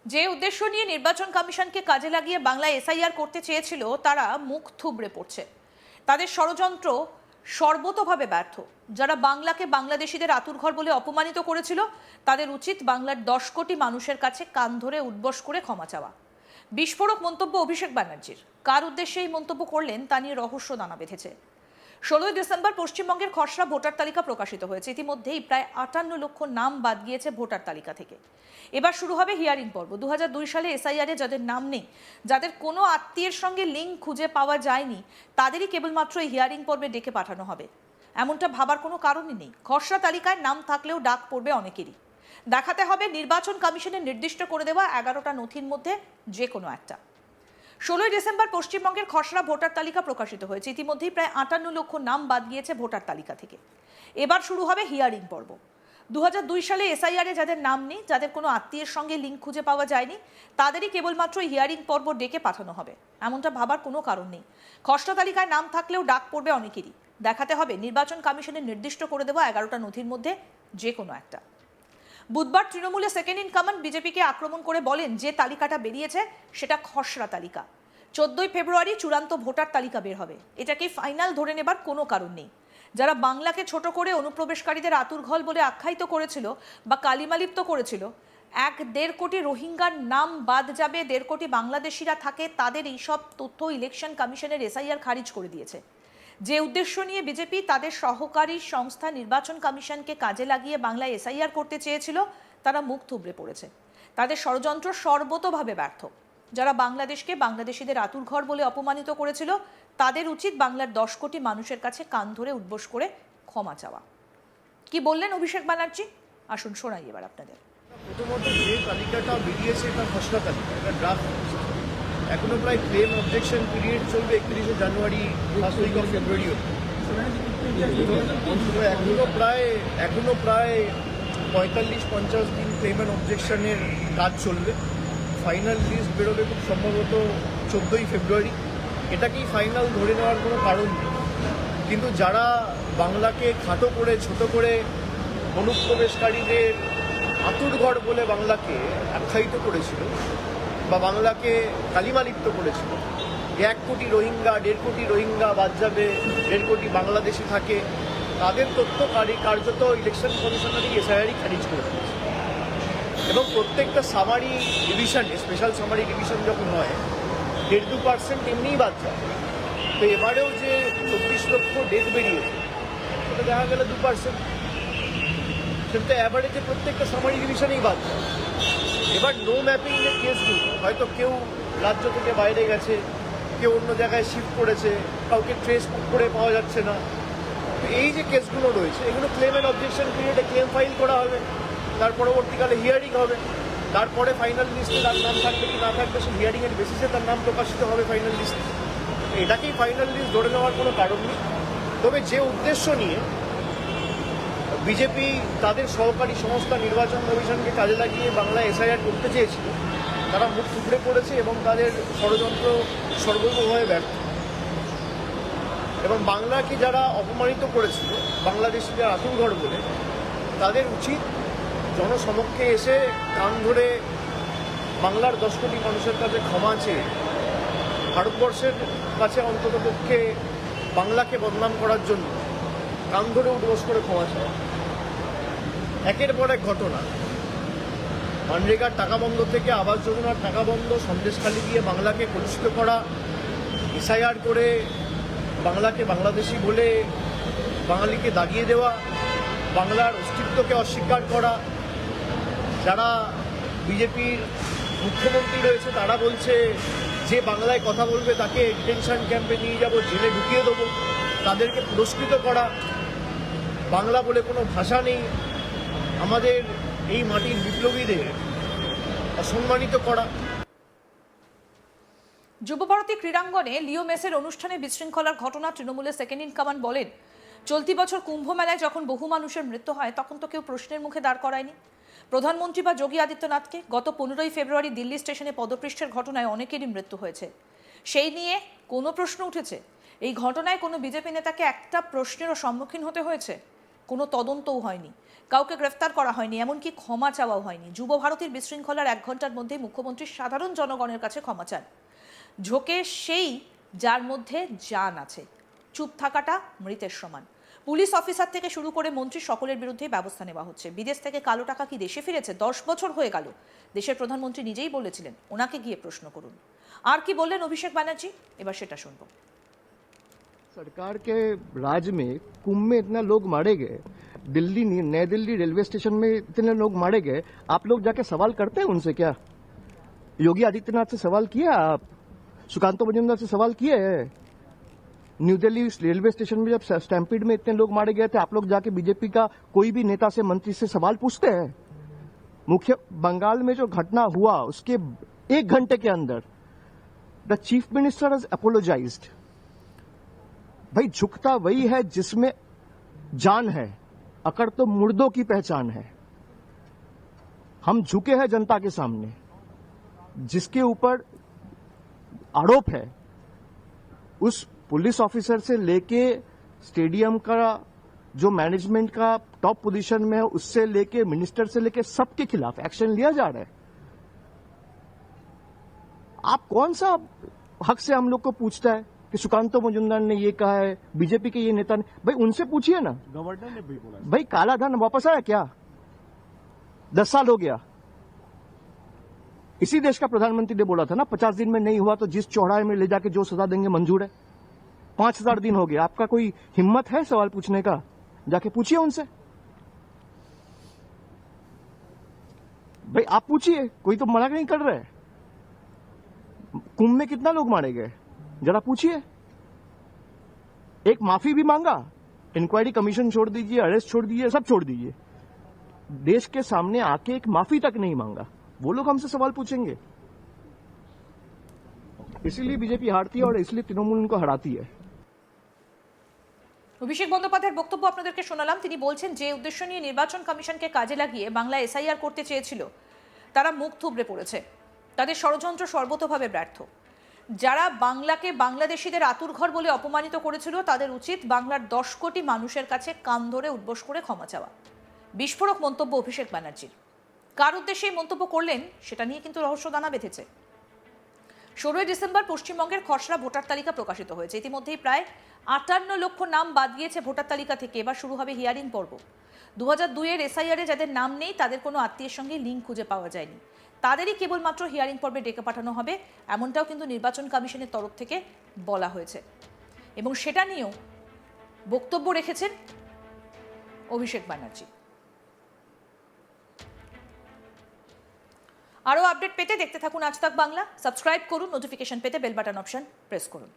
যে উদ্দেশ্য নিয়ে নির্বাচন কমিশনকে কাজে লাগিয়ে বাংলায় এসআইআর করতে চেয়েছিল তারা মুখ থুবড়ে পড়ছে। তাদের ষড়যন্ত্র সর্বতোভাবে ব্যর্থ। যারা বাংলাকে বাংলাদেশিদের আতুরঘর বলে অপমানিত করেছিল তাদের উচিত বাংলার 10 কোটি মানুষের কাছে কান ধরে উঠবস করে ক্ষমা চাওয়া। বিস্ফোরক মন্তব্য অভিষেক ব্যানার্জির। কার উদ্দেশ্যে এই মন্তব্য করলেন তা নিয়ে রহস্য দানা বেঁধেছে। 16ই ডিসেম্বর পশ্চিমবঙ্গের খসড়া ভোটার তালিকা প্রকাশিত হয়েছে। ইতিমধ্যেই প্রায় 58 লক্ষ নাম বাদ গিয়েছে ভোটার তালিকা থেকে। এবার শুরু হবে হিয়ারিং পর্ব। 2002 সালে এসআইআরে যাদের নাম নেই, যাদের কোনো আত্মীয়ের সঙ্গে লিঙ্ক খুঁজে পাওয়া যায়নি, তাদেরই কেবলমাত্র এই হিয়ারিং পর্বে ডেকে পাঠানো হবে। এমনটা ভাবার কোনো কারণই নেই। খসড়া তালিকায় নাম থাকলেও ডাক পড়বে অনেকেরই। দেখাতে হবে নির্বাচন কমিশনের নির্দিষ্ট করে দেওয়া 11টা নথির মধ্যে যে কোনো একটা। 16ই ডিসেম্বর পশ্চিমবঙ্গের খসড়া ভোটার তালিকা প্রকাশিত হয়েছে। ইতিমধ্যেই প্রায় 58 লক্ষ নাম বাদ গিয়েছে ভোটার তালিকা থেকে। এবার শুরু হবে হিয়ারিং পর্ব। 2002 সালে এসআইআরে যাদের নাম নেই, যাদের কোনো আত্মীয়ের সঙ্গে লিঙ্ক খুঁজে পাওয়া যায়নি, তাদেরই কেবলমাত্র হিয়ারিং পর্ব ডেকে পাঠানো হবে। এমনটা ভাবার কোনো কারণ নেই। খসড়া তালিকায় নাম থাকলেও ডাক পড়বে অনেকেরই। দেখাতে হবে নির্বাচন কমিশনের নির্দিষ্ট করে দেওয়া 11টা নথির মধ্যে যে কোনো একটা। বুধবার তৃণমূলের সেকেন্ড ইন কমান্ড বিজেপিকে আক্রমণ করে বলেন যে তালিকাটা বেরিয়েছে সেটা খসড়া তালিকা। 14ই ফেব্রুয়ারি চূড়ান্ত ভোটার তালিকা বের হবে। এটাকে ফাইনাল ধরে নেবার কোনো কারণ নেই। যারা বাংলাকে ছোট করে অনুপ্রবেশকারীদের আতুরঘর বলে আখ্যায়িত করেছিল বা কালিমালিপ্ত করেছিল, 1.5 কোটি রোহিঙ্গার নাম বাদ যাবে, 1.5 কোটি বাংলাদেশিরা থাকে, তাদের এইসব তথ্য ইলেকশন কমিশনের এসআইআর খারিজ করে দিয়েছে। যে উদ্দেশ্য নিয়ে বিজেপি তাদের সহকারী সংস্থা নির্বাচন কমিশনকে কাজে লাগিয়ে বাংলায় এসআইআর করতে চেয়েছিল তারা মুখ থুবড়ে পড়েছে। তাদের ষড়যন্ত্র সর্বতোভাবে ব্যর্থ। যারা বাংলাদেশকে বাংলাদেশিদের আতুরঘর বলে অপমানিত করেছিল তাদের উচিত বাংলার 10 কোটি মানুষের কাছে কান ধরে উঠবস করে ক্ষমা চাওয়া। কি বললেন অভিষেক ব্যানার্জি, আসুন শোনাই এবার আপনাদের। প্রথমত যে তালিকাটা বেরিয়েছে এটা খসড়া তালিকা, এটা ড্রাফট। এখনো প্রায় ক্লেম অবজেকশন পিরিয়ড চলবে 31শে January first week of February অবধি। এখনো প্রায় 45-50 দিন ক্লেম অ্যান্ড অবজেকশনের কাজ চলবে। ফাইনাল লিস্ট বেরোবে খুব সম্ভবত 14ই ফেব্রুয়ারি। এটাকেই ফাইনাল ধরে নেওয়ার কোনো কারণ নেই। কিন্তু যারা বাংলাকে খাটো করে ছোট করে অনুপ্রবেশকারীদের আতুরঘর বলে বাংলাকে আখ্যায়িত করেছিল বা বাংলাকে কালিমালিপ্ত করেছিল, 1 কোটি রোহিঙ্গা, 1.5 কোটি রোহিঙ্গা বাদ যাবে, 1.5 কোটি বাংলাদেশি থাকে, তাদের তথ্য কার্যত ইলেকশন কমিশনারই এসআইআরই খারিজ করে দিয়েছে। এবং প্রত্যেকটা সামারি ডিভিশনে, স্পেশাল সামারি ডিভিশন যখন হয় 1.5-2% এমনিই বাদ যায়। তো এবারেও যে 24 লক্ষ ডেথ বেরিয়েছে সেটা দেখা গেল 2%। সেটা অ্যাভারেজে প্রত্যেকটা সামারি ডিভিশনেই বাদ যায়। এবার নো ম্যাপিংয়ের কেসগুলো হয়তো কেউ রাজ্য থেকে বাইরে গেছে, কেউ অন্য জায়গায় শিফট করেছে, কাউকে ট্রেস করে পাওয়া যাচ্ছে না। এই যে কেসগুলো রয়েছে এগুলো ক্লেম অ্যান্ড অবজেকশন পিরিয়ডে ক্লেম ফাইল করা হবে, তার পরবর্তীকালে হিয়ারিং হবে, তারপরে ফাইনাল লিস্টে তার নাম থাকবে কি না থাকবে সেই হিয়ারিংয়ের বেসিসে তার নাম প্রকাশিত হবে ফাইনাল লিস্টে। এটাকেই ফাইনাল লিস্ট ধরে নেওয়ার কোনো কারণ নেই। তবে যে উদ্দেশ্য নিয়ে বিজেপি তাদের সহকারী সংস্থা নির্বাচন কমিশনকে কাজে লাগিয়ে বাংলায় এসআইআর করতে চেয়েছিল তারা মুখ টুকরে পড়েছে এবং তাদের ষড়যন্ত্র সর্বতভাবে ব্যর্থ। এবং বাংলাকে যারা অপমানিত করেছিল বাংলাদেশিদের আতুরঘর বলে, তাদের উচিত জনসমক্ষে এসে কান ধরে বাংলার 10 কোটি মানুষের কাছে ক্ষমা চেয়ে ভারতবর্ষের কাছে অন্ততপক্ষে বাংলাকে বদনাম করার জন্য কান ধরে উঠবস করে ক্ষমা চাওয়া। একের পর এক ঘটনা, মানরেগার টাকা বন্ধ থেকে আবাস যোজনার টাকা বন্ধ, সন্দেশখালি দিয়ে বাংলাকে কলুষিত করা, এসআইআর করে বাংলাকে বাংলাদেশি বলে বাঙালিকে দাগিয়ে দেওয়া, বাংলার অস্তিত্বকে অস্বীকার করা। যারা বিজেপির মুখ্যমন্ত্রী রয়েছে তারা বলছে যে বাংলায় কথা বলবে তাকে ডিটেনশন ক্যাম্পে নিয়ে যাব, জেলে ঢুকিয়ে দেবো, তাদেরকে পুরস্কৃত করা। বাংলা বলে কোনো ভাষা নেই, আমাদের এই মাটির বিপ্লবীদের অসম্মানিত করা। যুবভারতী ক্রীড়াঙ্গনে লিও মেসের অনুষ্ঠানে বিশৃঙ্খলার ঘটনা তৃণমূলের সেকেন্ড ইন কমান্ড বলেন, চলতি বছর কুম্ভ মেলায় যখন বহু মানুষের মৃত্যু হয় তখন তো কেউ প্রশ্নের মুখে দাঁড় করায়নি প্রধানমন্ত্রী বা যোগী আদিত্যনাথকে। গত 15ই ফেব্রুয়ারি দিল্লি স্টেশনে পদপৃষ্ঠের ঘটনায় অনেকেরই মৃত্যু হয়েছে, সেই নিয়ে কোনো প্রশ্ন উঠেছে? এই ঘটনায় কোনো বিজেপি নেতাকে একটা প্রশ্নেরও সম্মুখীন হতে হয়েছে? কোনো তদন্তও হয়নি। কাউকে গ্রেফতার করা হয়নি, এমনকি ক্ষমা চাওয়াও হয়নি। যুব ভারতীর বিশৃঙ্খলার 1 ঘন্টার মধ্যে মুখ্যমন্ত্রী সাধারণ জনগণের কাছে ক্ষমা চান। ঝোঁকে সেই যার মধ্যে জান আছে, চুপ থাকাটা মৃতের সমান। পুলিশ অফিসার থেকে শুরু করে মন্ত্রী সকলের বিরুদ্ধে ব্যবস্থা নেওয়া হচ্ছে। বিদেশ থেকে কালো টাকা কি দেশে ফিরেছে? 10 বছর হয়ে গেল। দেশের প্রধানমন্ত্রী নিজেই বলেছিলেন, ওনাকে গিয়ে প্রশ্ন করুন। আর কি বললেন অভিষেক ব্যানার্জি, এবার সেটা শুনবো। सरकार के राज में कुंभ में इतना लोग मारे गए, दिल्ली नई दिल्ली रेलवे स्टेशन में इतने लोग मारे गए, आप लोग जाके सवाल करते हैं उनसे क्या? योगी आदित्यनाथ से सवाल किया आप? सुकांत मजूमदार से सवाल किए हैं? न्यू दिल्ली रेलवे स्टेशन में जब स्टैम्पीड में इतने लोग मारे गए थे, आप लोग जाके बीजेपी का कोई भी नेता से मंत्री से सवाल पूछते हैं? मुख्य बंगाल में जो घटना हुआ उसके 1 घंटे के अंदर the chief minister has apologised. भाई झुकता वही है जिसमें जान है, अकड़ तो मुर्दों की पहचान है। हम झुके हैं जनता के सामने। जिसके ऊपर आरोप है उस पुलिस ऑफिसर से लेके स्टेडियम का जो मैनेजमेंट का टॉप पोजीशन में है उससे लेके मिनिस्टर से लेके सबके खिलाफ एक्शन लिया जा रहा है। आप कौन सा हक से हम लोग को पूछता है कि सुकांत मजूमदार ने ये कहा है, बीजेपी के ये नेता ने? भाई उनसे पूछिए ना। गवर्नर ने भी बोला। भाई काला धन वापस आया क्या? 10 साल हो गया। इसी देश का प्रधानमंत्री ने बोला था ना, 50 दिन में नहीं हुआ तो जिस चौराहे में ले जाके जो सजा देंगे मंजूर है। 5000 दिन हो गया, आपका कोई हिम्मत है सवाल पूछने का? जाके पूछिए उनसे। भाई आप पूछिए, कोई तो मना नहीं कर रहा है। कुंभ में कितना लोग मारे गए जरा पूछिए। एक माफी भी मांगा, इंक्वायरी कमीशन छोड़ दीजिए, अरेस्ट छोड़ दीजिए, सब छोड़ दीजिए। देश के सामने आके एक माफी तक नहीं मांगा। वो लोग हमसे सवाल पूछेंगे। इसीलिए बीजेपी हारती है और इसलिए तृणमूल उनको हराती है। অভিষেক বন্দ্যোপাধ্যায়ের বক্তব্য আপনাদেরকে শোনালাম। তিনি বলছেন যে উদ্দেশ্য নিয়ে নির্বাচন কমিশনকে কাজে লাগিয়ে বাংলা এসআইআর করতে চেয়েছিল তারা মুখ থুবড়ে পড়েছে। তাদের ষড়যন্ত্র সর্বতোভাবে ব্যর্থ। যারা বাংলাকে বাংলাদেশিদের আতুরঘর বলে অপমানিত করেছিল তাদের উচিত বাংলার 10 কোটি মানুষের কাছে কান ধরে উঠবোস করে ক্ষমা চাওয়া। বিস্ফোরক মন্তব্য অভিষেক ব্যানার্জির। কার উদ্দেশ্যে এই মন্তব্য করলেন সেটা নিয়ে কিন্তু রহস্য দানা বেঁধেছে। 16 ডিসেম্বর পশ্চিমবঙ্গের খসড়া ভোটার তালিকা প্রকাশিত হয়েছে। ইতিমধ্যেই প্রায় 58 লক্ষ নাম বাদ গিয়েছে ভোটার তালিকা থেকে। এবার শুরু হবে হিয়ারিং পর্ব। 2002 এর এসআইআরে যাদের নাম নেই তাদের কোনো আত্মীয়ের সঙ্গে লিঙ্ক খুঁজে পাওয়া যায়নি, তাদেরই কেবলমাত্র হিয়ারিং পর্বে ডেকে পাঠানো হবে, এমনটাও কিন্তু নির্বাচন কমিশনের তরফ থেকে বলা হয়েছে। এবং সেটা নিয়েও বক্তব্য রেখেছেন অভিষেক ব্যানার্জি। আরও আপডেট পেতে দেখতে থাকুন আজ তাক বাংলা। সাবস্ক্রাইব করুন, নোটিফিকেশন পেতে বেল বাটন অপশন প্রেস করুন।